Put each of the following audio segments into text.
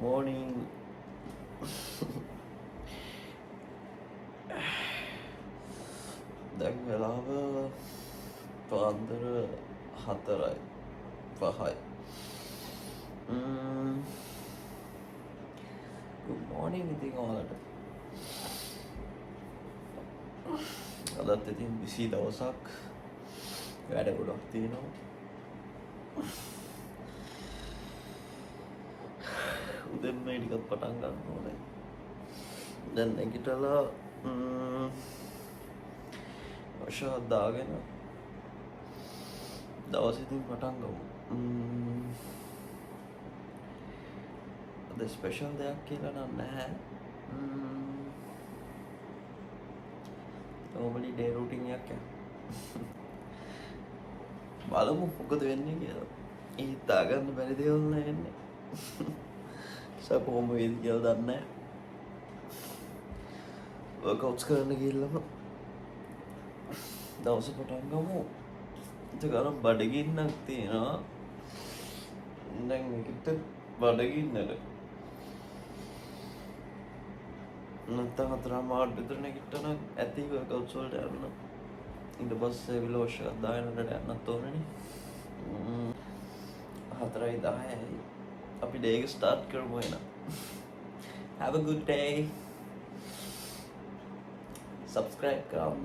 morning. දැන් වෙලාව පාන්දර 4යි 5යි. good morning ඉතින් ඔයාලට. අදත් ඉතින් busy දවසක්. වැඩ ගොඩක් තියෙනවා. උදෙන්ම ටිකක් පටන් ගන්න ඕනේ. දැන් නැගිටලා වශාත් දාගෙන දවස් ඉතින් පටන් ගමු. අද ස්පෙෂල් දෙයක් කියලා නම් නැහැ. normally day routine එකක් යන. බලමු මොකද වෙන්නේ කියලා. හිතා ගන්න බැරි දේවල් නෑ එන්නේ. කොහොම වේද කියලා දන්නේ නැහැ. workouts කරන්න ගිහිල්ලාම දවස පටන් ගමු. ඒකනම් බඩගින්නක් තියෙනවා. දැන් මේකට බඩගින්නද නැත්නම් අතරම ආඩ් විතර නැගිට්ටන ඇති workouts වලට යන්න. ඊට පස්සේ විලෝෂ දායනට යන්නත් ඕනනේ. 4:10යි. අපි day එක start කරමු එහෙනම්. have a good day. subscribe කරන්න,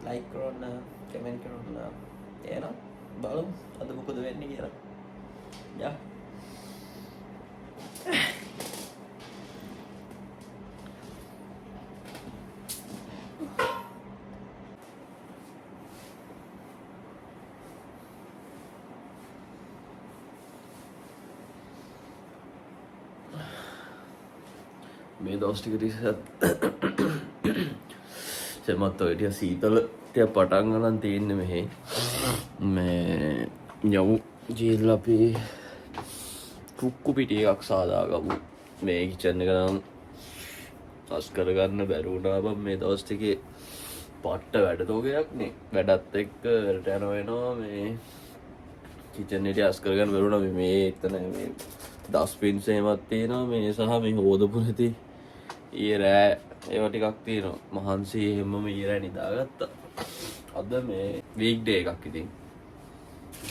like කරන්න, comment කරන්න. එහෙනම් බලමු අද මොකද වෙන්නේ කියලා. යා. මේ දවස් ටික සෙමත් ඔය ටික සීතල ටික පටන් ගන්න තියෙන්නේ මෙහි. මේ යමු ජීල් අපි කුක්කු පිටි එකක් සාදාගමු. මේ කිචන් එක නම් අස් කරගන්න බැරි වුණා බං මේ දවස් ටිකේ පට්ට වැඩ තෝගයක් නේ. වැඩත් එක්ක වැඩට යනවා වෙනවා මේ කිචන් එක අස් කරගන්න බැරි වුණා. මේ එතන මේ ඩස්ට්බින්ස් එහෙමත් තියෙනවා මේ සහ මේ හොදපු නැති ඊයේ රෑ ඒවා ටිකක් තියෙනවා. මහන්සි හැමම ඊයේ රෑ නිදාගත්තා. අද මේ වීක් ඩේ එකක් ඉතින්.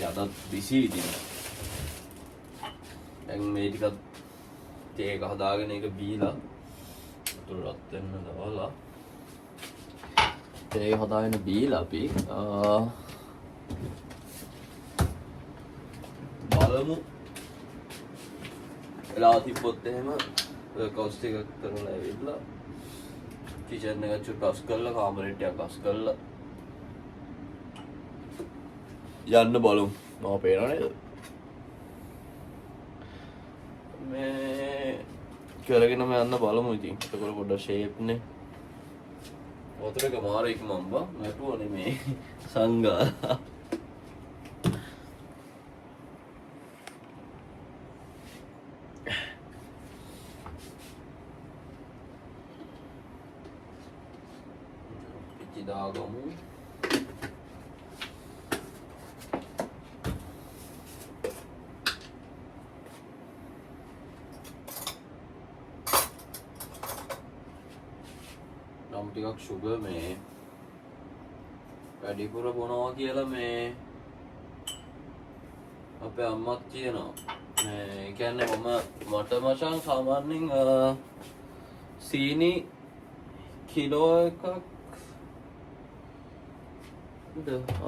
අදත් බිසි ඉතින්. දැන් මේ ටිකක් තේ එක හදාගෙන ඒක බීලා වතුර රත් වෙන්න දාලා තේ හදාගෙන බීලා අපි බලමු. වෙලා තිබ්බොත් එහෙම workouts ටිකක් කරලා ඇවිල්ලා කිචන් එක චුට්ටක් අස් කරලා කාමරේ ටිකක් අස් කරලා යන්න බලමු. මම පේනව නේද? මේ කරගෙනම යන්න බලමු ඉතින්. ඒකවල පොඩ්ඩක් ෂේප් නේ. වතුරක මාරේක මම්බා නැටුව නෙමේ සංගා. දාගමු. නම් ටිකක් සුගර් මේ වැඩිපුර බොනවා කියලා මේ අපේ අම්මත් කියනවා. මේ කියන්නේ මට මචං සාමාන්‍යයෙන් සීනි කිලෝ එකක්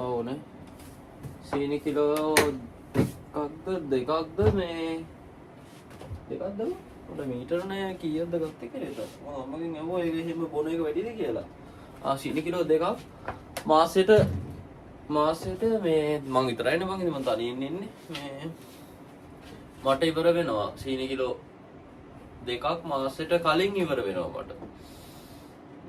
ඕනේ. සීනි කිලෝ දෙකක්ද මේ දෙකක්ද උඩ මීටර නෑ කීයක්ද ගත්තේ කියලා. මම අම්මගෙන් අහුවා ඒක එහෙම බොන එක වැඩිද කියලා. සීනි කිලෝ දෙකක් මාසෙට මේ මං විතරයිනේ මං ඉතින් මං තනියෙන් ඉන්නේ. මේ මට ඉවර වෙනවා සීනි කිලෝ දෙකක් මාසෙට කලින් ඉවර වෙනවා මට.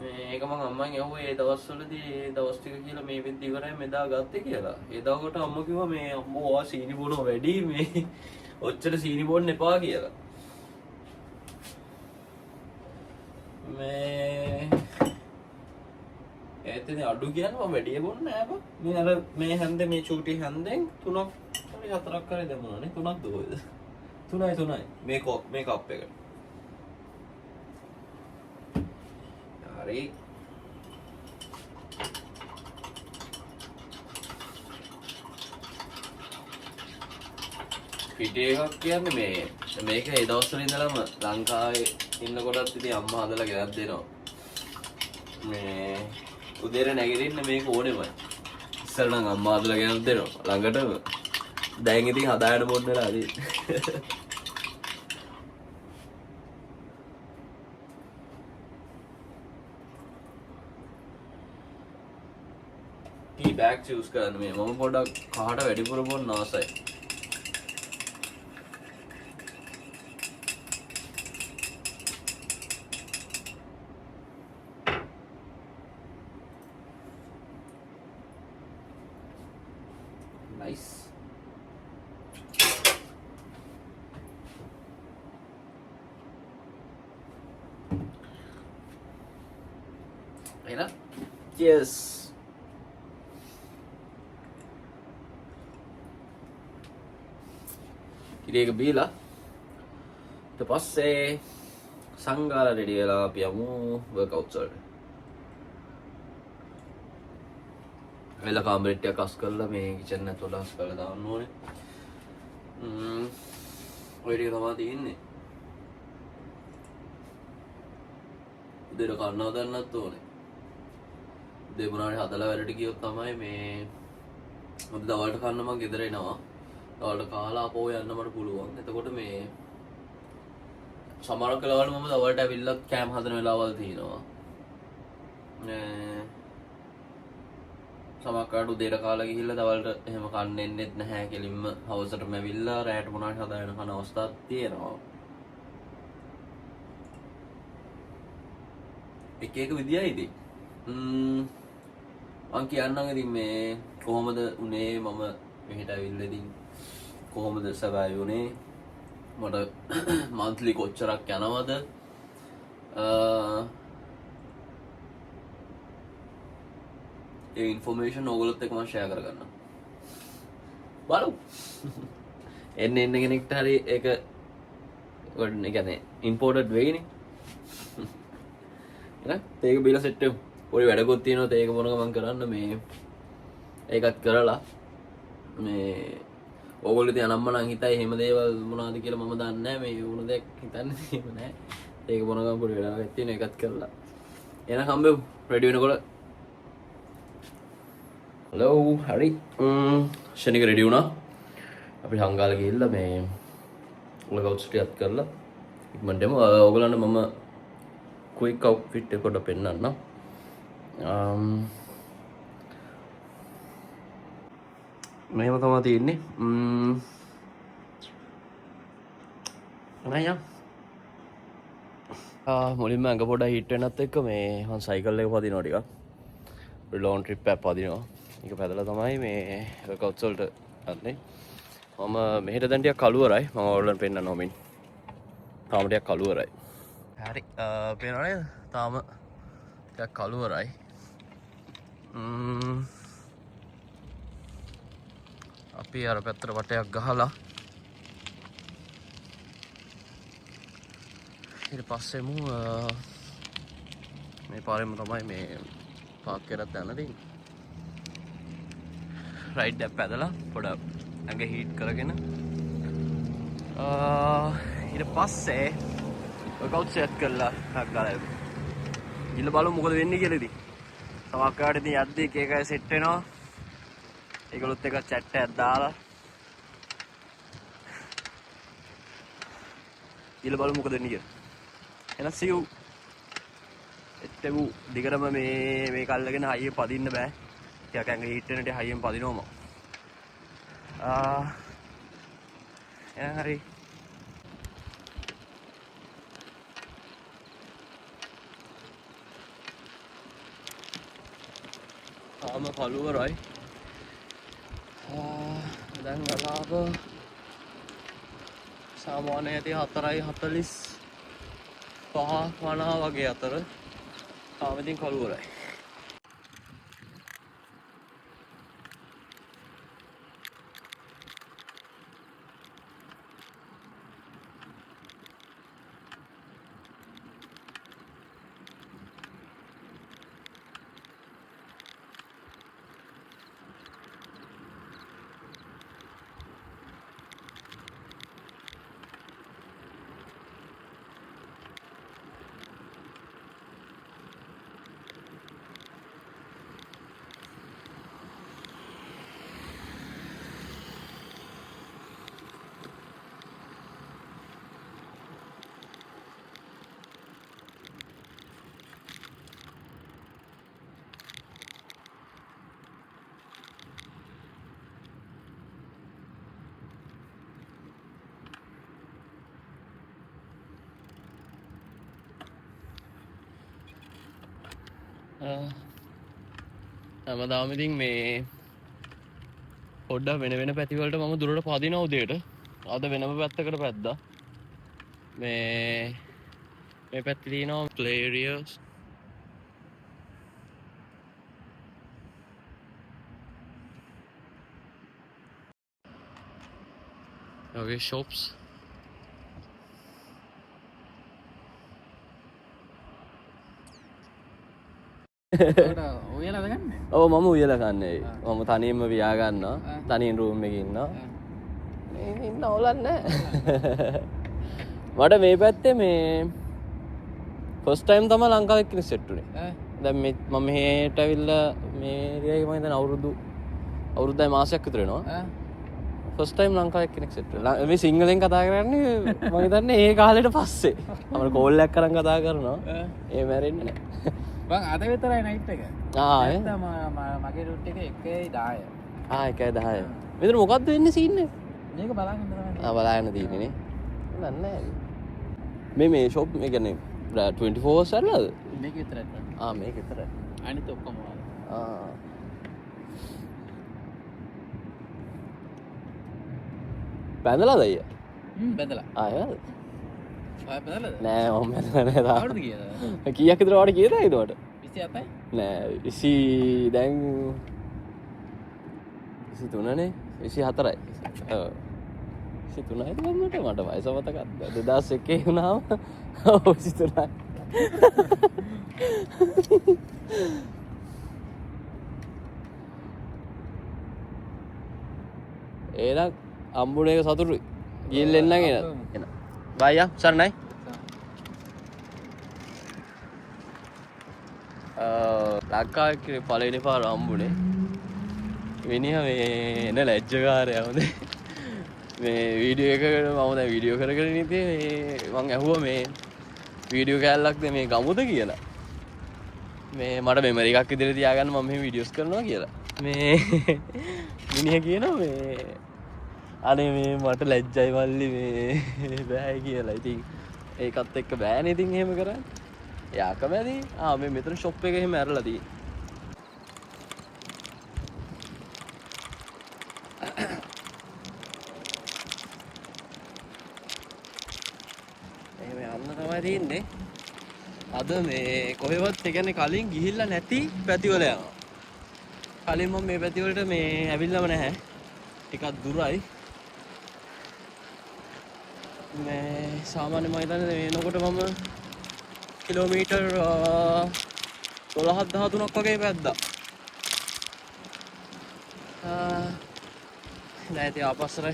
මේක මම අම්මෙන් අහුවා ඒ දවස්වලදී ඒ දවස් ටික කියලා මේ වෙද්දි ඉවරයි මෙදා ගත්තේ කියලා. ඒ දවකට අම්මා කිව්වා මේ අම්මෝ ඔයා සීනි බොනවා වැඩි මේ ඔච්චර සීනි බොන්න එපා කියලා. මේ එතන අඩු කියන්නේ මම වැඩි බොන්නේ නෑ බං. මේ අර මේ හැන්දේ මේ චූටි හැන්දෙන් 3ක් හරි 4ක් හරි දැම්මනේ. 3ක් දෝයිද? 3යි මේ කප් එකට. හරි. පිටේ එකක් කියන්නේ මේක ඒ දවස්වල ඉඳලම ලංකාවේ ඉන්නකොටත් ඉතින් අම්මා හදලා ගෙනත් දෙනවා. මේ උදේට නැගිටින්න මේක ඕනෙමයි. ඉස්සර නම් අම්මා හදලා ගෙනත් දෙනවා ළඟටම. දැන් ඉතින් හදාගෙන බොන්න වෙලා ඉතින්. ටී බෑග් චූස් කරන්න මේ මම පොඩ්ඩක් කහට වැඩිපුර බොන්න ආසයි. Nice. Enak? Yes. කිරි එක බීලා ඊට පස්සේ සංගාල රෙඩි වෙලා අපි යමු වර්ක්අවුට්ස් වලට. වෙලා කාමරේට ටිකක් අස් කරලා මේ කිචන් එක තුල අස් කරලා දාන්න ඕනේ. ඔය ටික තමයි තියෙන්නේ. උදේට කන්න හදන්නත් ඕනේ. උදේ මොනවාරි හදලා වැඩට ගියොත් තමයි මේ මොකද දවල්ට කන්න මම ගෙදර එනවා. දවල්ට කාලා අපෝ යන්න මට පුළුවන්. එතකොට මේ සමහර කලාවල මම දවල්ට ඇවිල්ලා කෑම හදන වෙලාවල් තියෙනවා. සමහරකට උදේට කාලා ගිහිල්ලා දවල්ට එහෙම කන්න එන්නෙත් නැහැ. කෙලින්ම හවසටම ඇවිල්ලා රැයට මොනවාරි හදාගෙන කන අවස්ථාවක් තියෙනවා. එක එක විදියයි ඉතින්. මං කියන්නම් ඉතින් මේ කොහොමද උනේ මම මෙහෙට ඇවිල්ලා ඉතින් කොහොමද සබයි උනේ මට මන්ත්ලි කොච්චරක් යනවද ඒ ඉන්ෆෝමේෂන් ඕගොල්ලොත් එක්ක මම ෂෙයා කරගන්නම් බලමු එන්න කෙනෙක්ට හරි ඒක ඔන්න ඒ කියන්නේ ඉම්පෝර්ටඩ් වෙයිනේ එහෙනම් ඒක බීලා සෙට් වෙමු පොඩි වැඩකුත් තියෙනවා ඒක මොනක මම කරන්න මේ ඒකත් කරලා මේ ඕගොල්ලෝ ඉතින් අනම්ම නම් හිතයි එහෙම දේවල් මොනවද කියලා මම දන්නේ නැහැ මේ වුණ දෙයක් හිතන්නේ එහෙම නැහැ ඒක මොනකම් පොඩි වෙලාවක් තියෙන එකත් කරලා එහෙනම් හම්බෙමු රෙඩි වෙනකොට හලෝ හරි ෂනික රෙඩි වුණා අපි හංගාල ගිහිල්ලා මේ වර්ක්අවුට්ස් ටිකක් කරලා ඉක්මනට එමු ඕගොල්ලන්ට මම ක්වික් අවුට්ෆිට් එක පොඩ්ඩක් පෙන්නන්නම් මෙහෙම තමයි තියෙන්නේ නෑ මුලින්ම ඇඟ පොඩ හිට් වෙනත් එක්ක මේ මම සයිකල් එක පදිනවා ටිකක් ලොන් ට්‍රිප් එකක් පදිනවා ඒක පැදලා තමයි මේ වර්ක්අවුට්ස් වලට යන්නේ මම මෙහෙට දැන් ටිකක් කළුවරයි මම ඔයාලට පෙන්නනවා මින් තාම ටිකක් කළුවරයි හරි පේනවද නේද තාම ටිකක් කළුවරයි අපි අර පැත්තට වටයක් ගහලා ඊට පස්සේමු මේ පාරෙම තමයි මේ පාක් කරත් යන්න තියෙන්නේ රයිඩ් එකක් පැදලා පොඩ ඇඟ හීට් කරගෙන ඊට පස්සේ වර්ක්අවුට් සෙට් කරලා ටක් ගාලා ගිහලා බලමු මොකද වෙන්නේ කියලා ඉතින් සමහරකට ඉතින් යද්දි එක එකයි සෙට් වෙනවා ඒගොල්ලොත් එක chat එකක් දාලා ගිහලා බලමු මොකද වෙන්නේ කියලා එහෙනම් see you එතෙමු දිගටම මේ කල්ලගෙන හයිය පදින්න බෑ ටිකක් ඇඟ හීට් වෙන ටික හයියෙන් පදිනවම එහෙනම් හරි තාම කළුවරයි දැන් වෙලාව සාමාන්‍ය ඇති 4:45 වනා වගේ අතර තාම ඉතින් කළුවරයි හැමදාම ඉතින් මේ පොඩ්ඩක් වෙන වෙන පැතිවලට මම දුරට පදිනවා උදේට. අද වෙනම පැත්තකට පැද්දා. මේ පැත්තේ තියෙනවා play areas. Okay, shops. ඔව් මම උයලා කන්නේ. මම තනියම වියා ගන්නවා. තනියෙන් රූම් එකේ ඉන්නවා. මේ ඉන්න ඕලක් නැහැ. මට මේ පැත්තේ මේ ෆස්ට් ටයිම් තමයි ලංකාවේ කෙනෙක් සෙට් උනේ. දැන් මම මෙහෙට ඇවිල්ලා මේ ඒරියාවේ මම දැන් අවුරුද්දයි මාසයක් විතර වෙනවා. ෆස්ට් ටයිම් ලංකාවේ කෙනෙක් සෙට් වෙලා. මේ සිංහලෙන් කතා කරන්නේ මම හිතන්නේ ඒ කාලෙට පස්සේ. අපර කෝල් එකක් කරන් කතා කරනවා. ඒ මැරෙන්නේ නැහැ. බං අද විතරයි නයිට් එක. මගේ රුට් එක 1:10. 1:10. මෙතන මොකද්ද වෙන්නේ සීන් එක? මේක බලන්න තමයි. බලාගෙන තියෙන්නේ නේ. දන්නේ නැහැ. මේ ෂොප් මේ කියන්නේ 24 hours සරලද? මේක විතරයි. මේක විතරයි. අනිත් ඔක්කොම බැඳලාද අයියා? බැඳලා. ආයෙත්? බැඳලාද? නෑ මම බැඳලා නෑ තාම. කවුරුද කියලා? කීයක් විතර වාට කීයද ඒකට? 27යි. නෑ 20 දැන් 23නේ 24යි. ඔව්. 23යි මට වයස මතකද 2001 වුණාම ඔව් 23යි. එහෙනම් අම්බුනේ එක සතුටුයි. ගිහින් එන්න ගෙන. එන. බයියා සරණයි. ලංකාවේ පළවෙනි පාර අම්බුනේ. මිනිහා මේ එන ලැජ්ජකාරයා හොඳේ. මේ වීඩියෝ එකකට මම දැන් වීඩියෝ කරගෙන ඉතින් මම ඇහුවා මේ වීඩියෝ කෑල්ලක්ද මේ ගමුද කියලා. මේ මට මෙමරි එකක් ඉදිරියට තියාගන්න මම මේ වීඩියෝස් කරනවා කියලා. මේ මිනිහා කියනවා මේ අනේ මේ මට ලැජ්ජයි මල්ලි මේ බෑ කියලා. ඉතින් ඒකත් එක්ක බෑනේ ඉතින් එහෙම කරන්නේ. එයා කැමති. මේ මෙතන ෂොප් එක එහෙම ඇරලා තියෙන්නේ. තින්නේ අද මේ කොහෙවත් ඒ කියන්නේ කලින් ගිහිල්ලා නැති පැතිවල යනවා. කලින් මම මේ පැතිවලට මේ ඇවිල්ලාම නැහැ. ටිකක් දුරයි. මේ සාමාන්‍ය මම හිතන්නේ මේ එනකොට මම කිලෝමීටර් 12-13ක් වගේ පැද්දා. දැන් ඉතින් ආපස්සට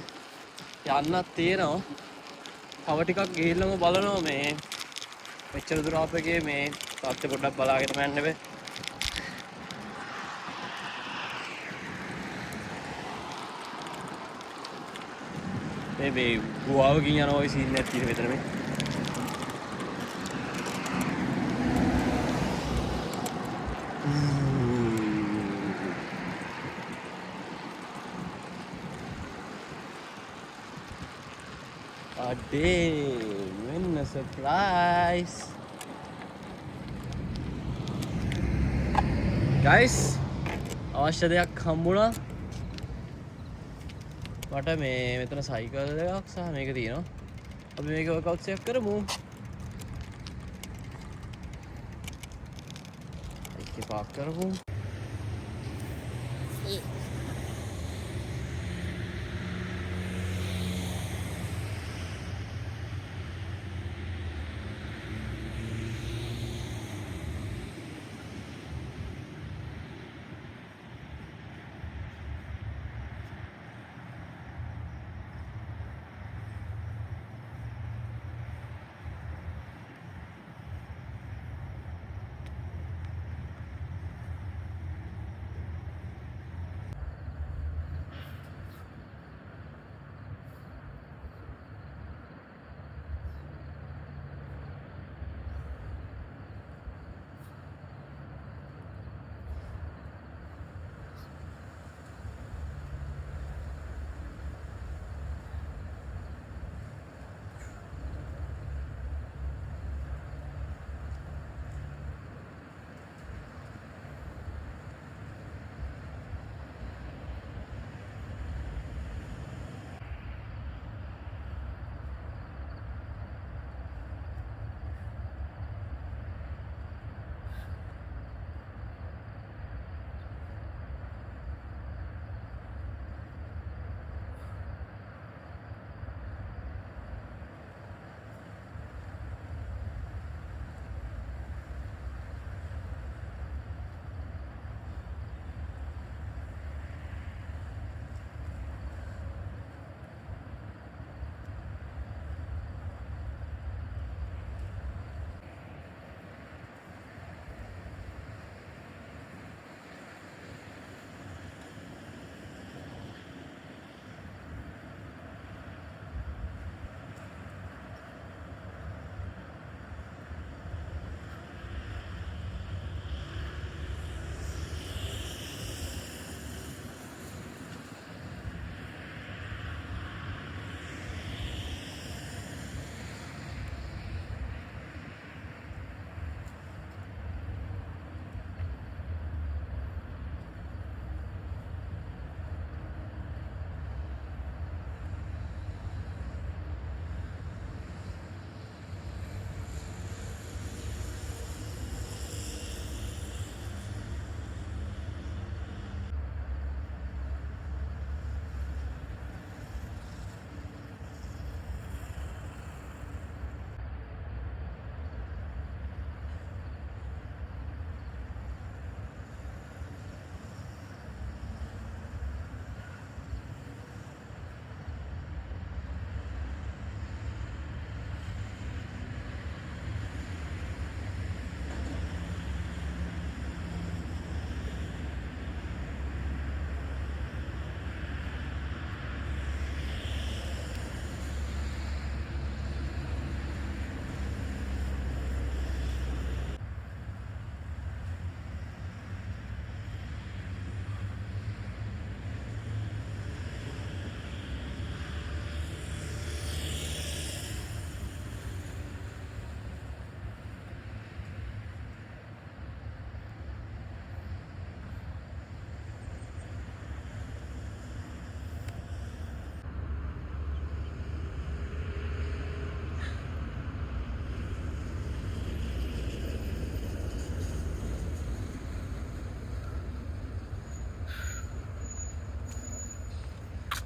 යන්නත් තියෙනවා. තව ටිකක් ගිහිල්ලාම බලනවා මේ මෙච්චර දුර අපගේ මේ තාත්ත පොඩ්ඩක් බලාගෙන යන්න බෑ. මේ ගුවාවකින් යන ඔය සීන් එකක් තියෙන මෙතන මේ. Damn, a surprise. Guys, අවශ්‍ය දෙයක් හම්බුණා. මට මේ මෙතන සයිකල් එකක් සහ මේක තියෙනවා. අපි මේක වර්කවුට්ස් එකක් කරමු. ඒක පාක් කරමු.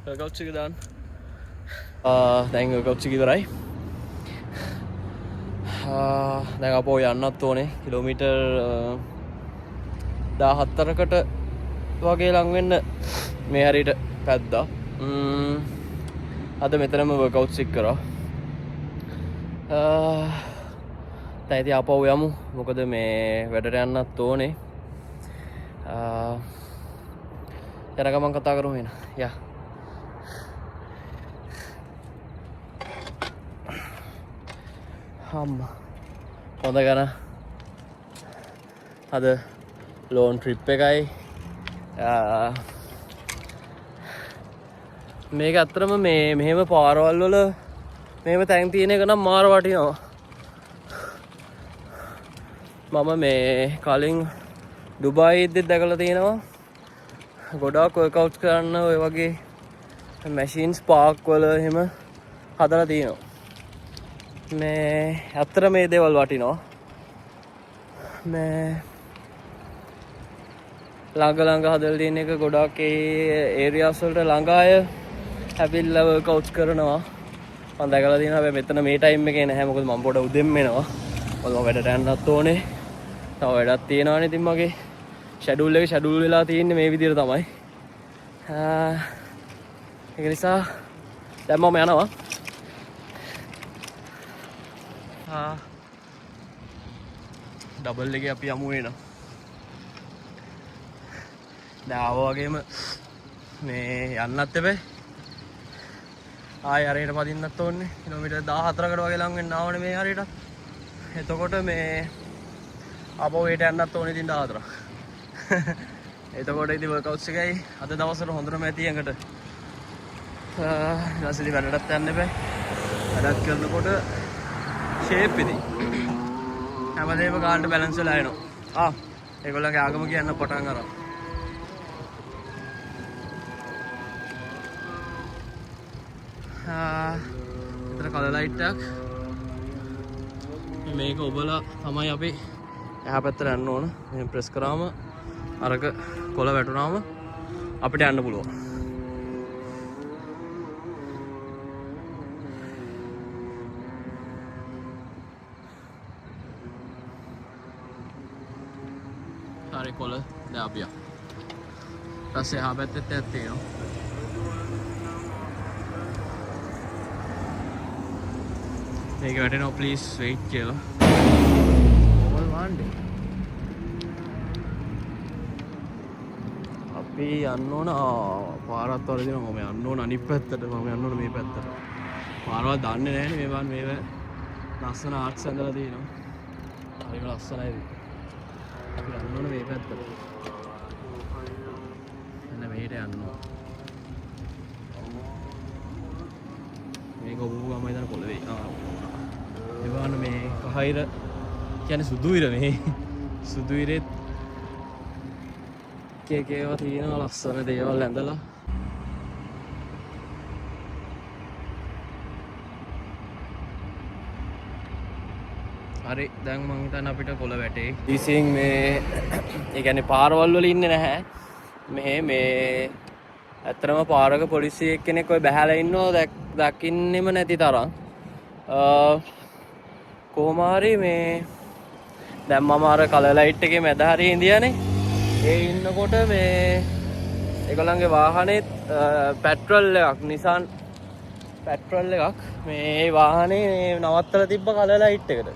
workouts එක දාන්න. දැන් workouts එක ඉවරයි. දැන් අපෝ යන්නත් ඕනේ කිලෝමීටර් 14කට වගේ ලං වෙන්න මේ හරියට පැද්දා. අද මෙතනම workouts එක කරා. දැන් ඉතින් අපෝ යමු. මොකද මේ වැඩට යන්නත් ඕනේ. යන ගමන් කතා කරමු එන. යා. අම්මා හොඳ ගන අද ලෝන් ට්‍රිප් එකයි මේක ඇත්තටම මේ මෙහෙම පාරවල් වල මෙහෙම තැන් තියෙන එක නම් මාර වටිනවා. මම මේ කලින් ඩුබායි ඉද්දිත් දැකලා තියෙනවා ගොඩාක් වර්කවුට්ස් කරන්න ඔය වගේ මැෂින්ස් පාක් වල එහෙම හදලා තියෙනවා. මේ ඇත්තට මේ දේවල් වටිනවා. මේ ළඟ හදලා තියෙන එක ගොඩාක් ඒ ඒරියාස් වලට ළඟ අය ඇවිල්ලා වර්කවුට්ස් කරනවා. මම දැකලා තියෙනවා. හැබැයි මෙතන මේ ටයිම් එකේ නැහැ. මොකද මම පොඩ උදෙන් එනවා. මොකද මම වැඩට යන්නත් ඕනේ. තව වැඩක් තියෙනවානේ. ඉතින් මගේ ෂෙඩියුල් එක ෂෙඩියුල් වෙලා තියෙන්නේ මේ විදිහට තමයි. ඒක නිසා දැන් මම යනවා. ඩබල් එකේ අපි යමු වෙනවා. දැන් ආවා වගේම මේ යන්නත් එපේ. ආයෙ හරියට පදින්නත් ඕනේ. කිලෝමීටර් 14කට වගේ ලං වෙන්න ආවනේ මේ හරියට. එතකොට මේ ආපහු හෙට යන්නත් ඕනේ ඉතින් 14ක්. එතකොට ඉතින් වර්කවුට්ස් එකයි අද දවසට හොඳටම ඇති යඟට. ඊළඟට වැඩටත් යන්න එපේ. වැඩක් කරනකොට ෂේප් ඉතින් හැමදේම ගානට බැලන්ස් වෙලා එනවා. ඒගොල්ලන්ගේ ආගම කියන්න පටන් අරන්. විතර කලර් ලයිට් එකක් මේක ඔබලා තමයි අපි එහා පැත්තට යන්න ඕන. මෙහෙම ප්‍රෙස් කරාම අරක කොළ වැටුනාම අපිට යන්න පුළුවන්. හරි කොළ දැන් අපි යමු. ඊපස්සේ එහා පැත්තෙත් එකක් තියෙනවා. මේක වැටෙනවා ප්ලීස් වෙයිට් කියලා. All one day. අපි යන්න ඕන පාරත් වරදිනවා. මම යන්න ඕන අනිත් පැත්තට. මම යන්න ඕන මේ පැත්තට. පාරවල් දන්නේ නැහැ නේ මේවා. මේව ලස්සන ආර්ට්ස් ඇඳලා තියෙනවා. හරිම ලස්සනයි. අපි යන්න ඕන මේ පැත්තට. එන්න මෙහෙට යන්න ඕන. මේක ඔබ ගම ඉදන් කොළ වෙයි. එවාන මේ කහයිර කියන්නේ සුදු ඉර මේ සුදු ඉරෙත් කේකේවා තියෙනවා ලස්සන දේවල් ඇඳලා. හරි දැන් මං හිතන්නේ අපිට කොළ වැටේ. ඉතින් මේ ඒ කියන්නේ පාරවල් වල ඉන්නේ නැහැ. මේ ඇත්තටම පාරක පොලිසිය එක්කෙනෙක් ඔය බැහැලා ඉන්නවා දකින්නෙම නැති තරම්. කොහොම හරි මේ දැන් මම අර කලර් ලයිට් එකේ මැද හරිය ඉඳියානේ. ඒ ඉන්නකොට මේ ඒගොල්ලන්ගේ වාහනේ පෙට්‍රල් එකක් Nissan පෙට්‍රල් එකක් මේ වාහනේ නවත්තලා තිබ්බ කලර් ලයිට් එකට.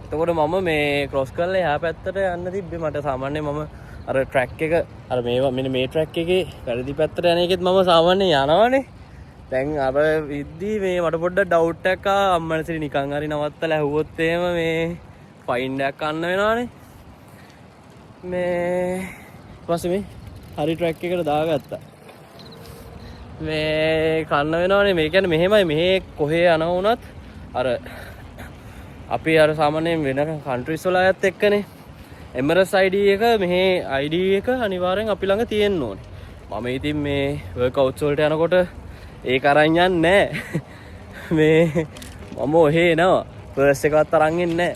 එතකොට මම මේ ක්‍රොස් කරලා එහා පැත්තට යන්න තිබ්බේ. මට සාමාන්‍යයෙන් මම අර ට්‍රැක් එක අර මේවා මෙන්න මේ ට්‍රැක් එකේ වැරදි පැත්තට යන එකෙත් මම සාමාන්‍යයෙන් යනවානේ. දැන් අර විද්දී මේ මට පොඩ්ඩක් ඩවුට් එකක් ආවා. අම්මනසිරි නිකන් හරි නවත්තලා ඇහුවොත් එහෙම මේ ෆයින් එකක් ගන්න වෙනවානේ. මේ ඊපස්සේ මේ හරි ට්‍රැක් එකට දාගත්තා. මේ කන්න වෙනවානේ. මේ කියන්නේ මෙහෙමයි. මෙහෙ කොහේ යනවා වුණත් අර අපි අර සාමාන්‍යයෙන් වෙන කන්ට්‍රීස් වල අයත් එක්කනේ එමරස් ID එක මෙහෙ ID එක අනිවාර්යෙන් අපි ළඟ තියෙන්න ඕනේ. මම ඉතින් මේ වර්කවුට්ස් වලට යනකොට ඒක අරන් යන්නේ නැහැ. මේ මම ඔහේ එනවා. පර්ස් එකවත් අරන් එන්නේ නැහැ.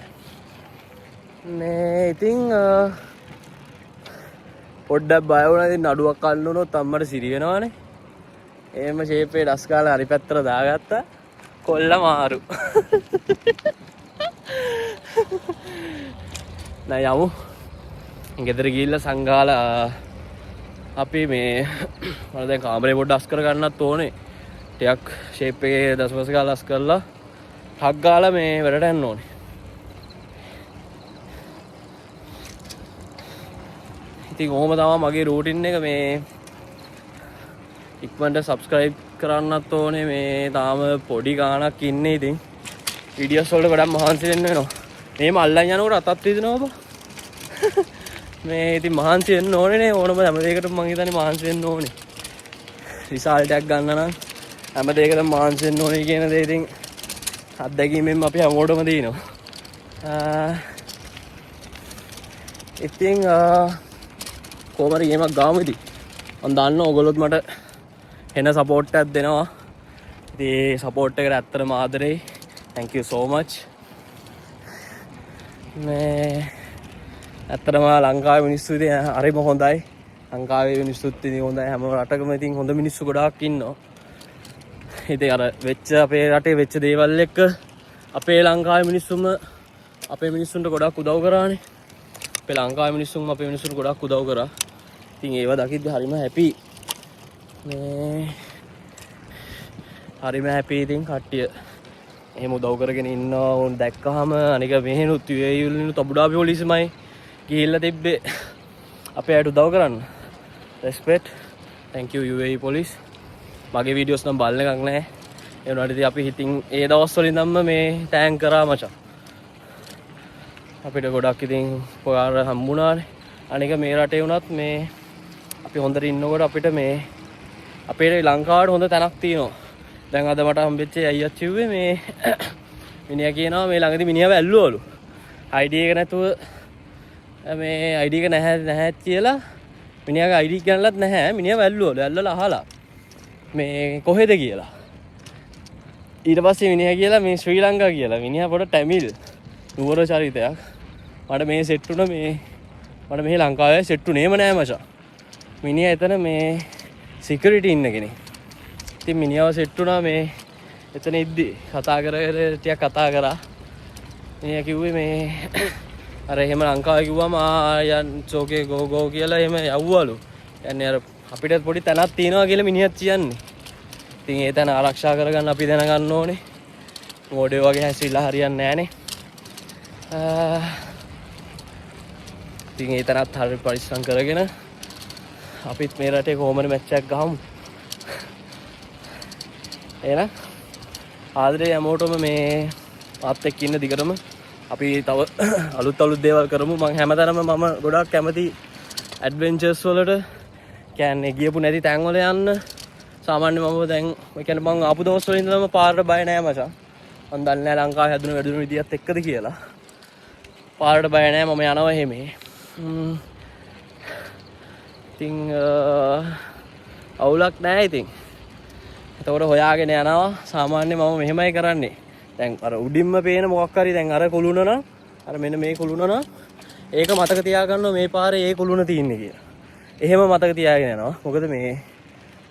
මේ ඉතින් පොඩ්ඩක් බය වුණා. ඉතින් නඩුවක් අල්ලුනොත් අම්මට සිරි වෙනවානේ. එහෙම ෂේප් එක ඩස් කාලා හරි පැත්තට දාගත්තා. කොල්ල මාරු. නෑ යමු. ගෙදර ගිහිල්ලා සංගාලා අපි මේ මම දැන් කාමරේ පොඩ්ඩක් අස් කර ගන්නත් ඕනේ. ටිකක් ෂේප් එකේ දසවස ගාලා අස් කරලා හක් ගාලා මේ වැඩට යන්න ඕනේ. ඉතින් ඔහොම තමයි මගේ රූටින් එක. මේ ඉක්මනට subscribe කරන්නත් ඕනේ. මේ තාම පොඩි ගාණක් ඉන්නේ. ඉතින් වීඩියෝස් වලට ගොඩක් මහන්සි වෙන්න වෙනවා. මේම අල්ලන් යනකොට අතත් රිදෙනවා බා. මේ ඉතින් මහන්සි වෙන්න ඕනේ නේ. ඕනම හැම දෙයකටම මං හිතන්නේ මහන්සි වෙන්න ඕනේ. රිසල්ට් එකක් ගන්න නම් හැම දෙයකටම මහන්සි වෙන්න ඕනේ කියන දේ ඉතින් අත්දැකීමෙන් අපි හැමෝටම දිනනවා. ඉතින් කොහමද ගේමක් ගාමු ඉතින්. මම දන්නවා ඔයගොල්ලොත් මට එන සපෝට් එකක් දෙනවා. ඉතින් සපෝට් එකට ඇත්තටම ආදරෙයි. thank you so much. මේ ඇත්තටම ලංකාවේ මිනිස්සු ඉතින් හරිම හොඳයි. ලංකාවේ මිනිස්සුත් ඉතින් හොඳයි. හැම රටකම ඉතින් හොඳ මිනිස්සු ගොඩාක් ඉන්නවා. ඉතින් අර වෙච්ච අපේ රටේ වෙච්ච දේවල් එක්ක අපේ ලංකාවේ මිනිස්සුම අපේ මිනිස්සුන්ට ගොඩාක් උදව් කරානේ. අපේ ලංකාවේ මිනිස්සුම අපේ මිනිස්සුන්ට ගොඩාක් උදව් කරා. ඉතින් ඒව දකිද්දි හරිම හැපි. මේ හරිම හැපි ඉතින් කට්ටිය එහෙම උදව් කරගෙන ඉන්නවා උන් දැක්කහම. අනික මෙහෙනුත් UAE වලිනුත් අබුඩාබි පොලිසියමයි ගිහිල්ලා තිබ්බේ අපේ අයට උදව් කරන්න. respect. thank you UAE police. මගේ වීඩියෝස් නම් බලන එකක් නැහැ. ඒ වුණාට ඉතින් අපි හිතින් ඒ දවස් වලින් නම් මේ ටැංක් කරා මචං. අපිට ගොඩක් ඉතින් පොයාර හම්බුණානේ. අනික මේ රටේ වුණත් මේ අපි හොඳට ඉන්නකොට අපිට මේ අපේ ලංකාවට හොඳ තැනක් තියෙනවා. දැන් අද මට හම්බෙච්ච අයියා කිව්වේ මේ මිනිහා කියනවා මේ ළඟදී මිනිහව ඇල්ලුවලු. ID එක නැතුව මේ ID එක නැහැ කියලා මිනිහාගේ ID ගන්නලත් නැහැ. මිනිහව ඇල්ලුවලු. ඇල්ලලා අහලා මේ කොහෙද කියලා. ඊට පස්සේ මිනිහා කියලා මේ ශ්‍රී ලංකා කියලා. මිනිහා පොඩ ටැමිල් නුවර චරිතයක්. මට මේ සෙට් වුණා මේ මට මේ ලංකාවේ සෙට් වුණේම නෑ මචං. මිනිහා එතන මේ සිකියුරිටි ඉන්න කෙනෙක්. ඉතින් මිනිහව සෙට් වුණා මේ එතන ඉද්දි කතා කරගෙන ටිකක් කතා කරා. මිනිහා කිව්වේ මේ අර එහෙම ලංකාවේ කිව්වම යන් චෝකේ ගෝ කියලා එහෙම යවුවලු. යන්නේ අර අපිට පොඩි තැනක් තියෙනවා කියලා මිනිහත් කියන්නේ. ඉතින් ඒ තැන ආරක්ෂා කරගන්න අපි දැනගන්න ඕනේ. මොඩේ වගේ හැසිරලා හරියන්නේ නැහනේ. ඉතින් ඒ තැනත් හරිය පරිස්සම් කරගෙන අපිත් මේ රටේ කොහොමද මැච් එකක් ගහමු. එහෙනම් ආදරේ හැමෝටම මේ මාත් එක්ක ඉන්න දිගටම අපි තව අලුත් දේවල් කරමු. මම හැමතැනම මම ගොඩක් කැමති ඇඩ්වෙන්චර්ස් වලට. කියන්නේ ගියපු නැති තැන් වල යන්න. සාමාන්‍ය මම දැන් ඒ කියන්නේ මම ආපු දවස් වල ඉඳලම පාරට බය නෑ මචං. මම දන්නේ නෑ ලංකාවේ හැදුණු වැඩුණු විදියත් එක්කද කියලා. පාරට බය නෑ මම යනවා එහෙම. ඉතින් අවුලක් නෑ ඉතින්. එතකොට හොයාගෙන යනවා. සාමාන්‍ය මම මෙහෙමයි කරන්නේ. දැන් අර උඩින්ම පේන මොකක් හරි දැන් අර කුළුණ නම් අර මෙන්න මේ කුළුණ නම් ඒක මතක තියාගන්නවා මේ පාරේ ඒ කුළුණ තියෙන්නේ කියලා. එහෙම මතක තියාගෙන යනවා. මොකද මේ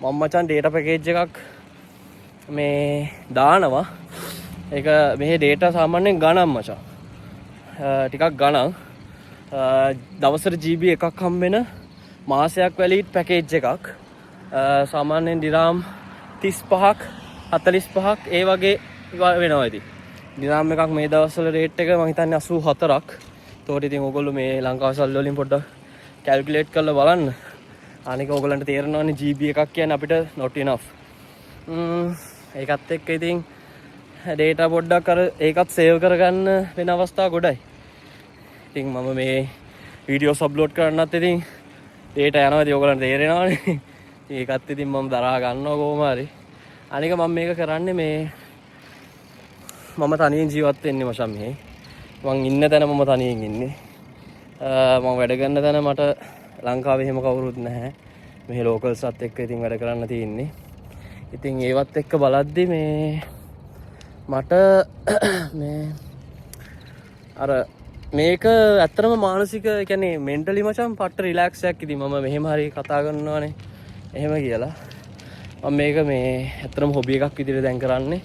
මම මචං data package එකක් මේ දානවා. ඒක මේ data සාමාන්‍යයෙන් ගණන් මචං. ටිකක් ගණන්. දවසට GB එකක් හම්බෙන මාසයක් වැලිඩ් පැකේජ් එකක්. සාමාන්‍යයෙන් දිරාම් 35ක් 45ක් ඒ වගේ වෙනවා ඉතින්. දිරාම් එකක් මේ දවස්වල රේට් එක මම හිතන්නේ 84ක්. ඒතකොට ඉතින් ඕගොල්ලෝ මේ ලංකාව සල්ලි වලින් පොඩ්ඩක් කැල්කියුලේට් කරලා බලන්න. අනික ඕගොල්ලන්ට තේරෙනවනේ GB එකක් කියන්නේ අපිට not enough. ඒකත් එක්ක ඉතින් data පොඩ්ඩක් අර ඒකත් සේව් කරගන්න වෙන අවස්ථා ගොඩයි. ඉතින් මම මේ වීඩියෝස් අප්ලෝඩ් කරන්නත් ඉතින් data යනවා ඉතින් ඕගොල්ලන්ට තේරෙනවනේ. ඒකත් ඉතින් මම දරා ගන්නවා කොහොම හරි. අනික මම මේක කරන්නේ මේ මම තනියෙන් ජීවත් වෙන්නේ මචං මේ. මං ඉන්න තැන මම තනියෙන් ඉන්නේ. මම වැඩ කරන තැන මට ලංකාවේ එහෙම කවුරුත් නැහැ. මේ ලෝකල්ස්ත් එක්ක ඉතින් වැඩ කරන්න තියෙන්නේ. ඉතින් ඒවත් එක්ක බලද්දි මේ මට මේ අර මේක ඇත්තටම මානසික කියන්නේ මෙන්ටලි මචං පට්ට රිලැක්ස් එකක්. ඉතින් මම මෙහෙම හරි කතා කරනවානේ එහෙම කියලා. මම මේක මේ ඇත්තටම හොබි එකක් විදිහට දැන් කරන්නේ.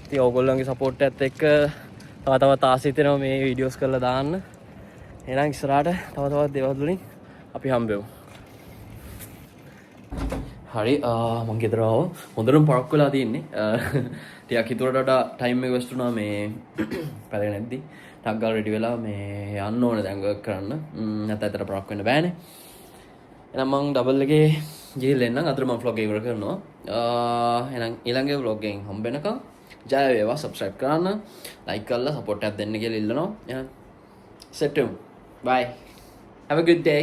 ඉතින් ඕගොල්ලන්ගේ සපෝට් එකත් එක්ක තව තවත් ආසයි වෙනවා මේ වීඩියෝස් කරලා දාන්න. එහෙනම් ඉස්සරහට තව තවත් දේවල් වලින් අපි හම්බෙමු. හරි මං ගෙදර ආවා. හොඳටම පරක්කු වෙලා තියෙන්නේ. ටිකක් හිතුවට වඩා ටයිම් එක වෙස්ට් වුණා මේ පැලගෙන නැද්දි. ටක් ගාලා රෙඩි වෙලා මේ යන්න ඕනේ දැන් වර්ක් කරන්න. නැත්නම් ඇත්තට පරක්කු වෙන්න බෑනේ. එහෙනම් මං ඩබල් එකේ ගිහිල්ලා එන්නම්. අතට මං vlog එක ඉවර කරනවා. එහෙනම් ඊළඟ vlog එකෙන් හම්බ වෙනකම් ජය වේවා. subscribe කරන්න, like කරලා support එකක් දෙන්න කියලා ඉල්ලනවා. එහෙනම් set වෙමු. Bye. Have a good day.